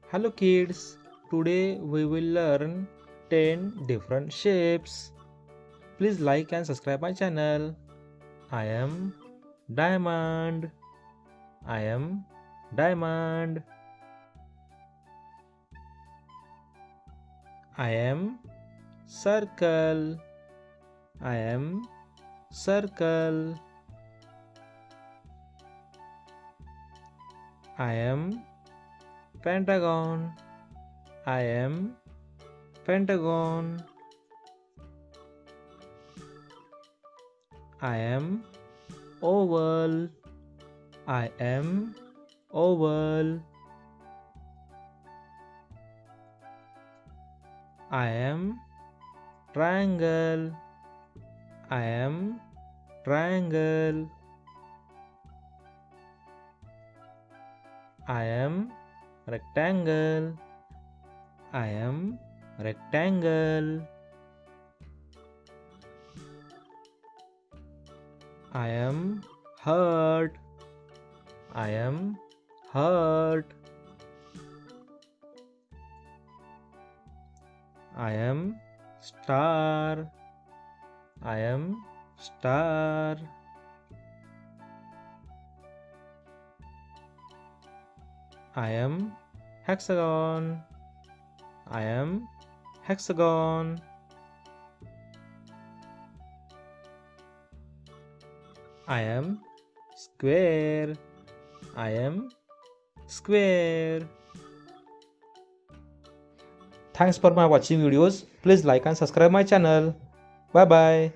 Hello kids, today we will learn 10 different shapes. Please like and subscribe my channel. I am diamond. I am diamond. I am circle. I am circle. I am pentagon. I am pentagon. I am oval. I am oval. I am triangle. I am triangle. I am rectangle. I am rectangle. I am heart. I am heart. I am star. I am star. I am hexagon. I am hexagon. I am square. I am square. Thanks for my watching videos. Please like and subscribe my channel. Bye bye.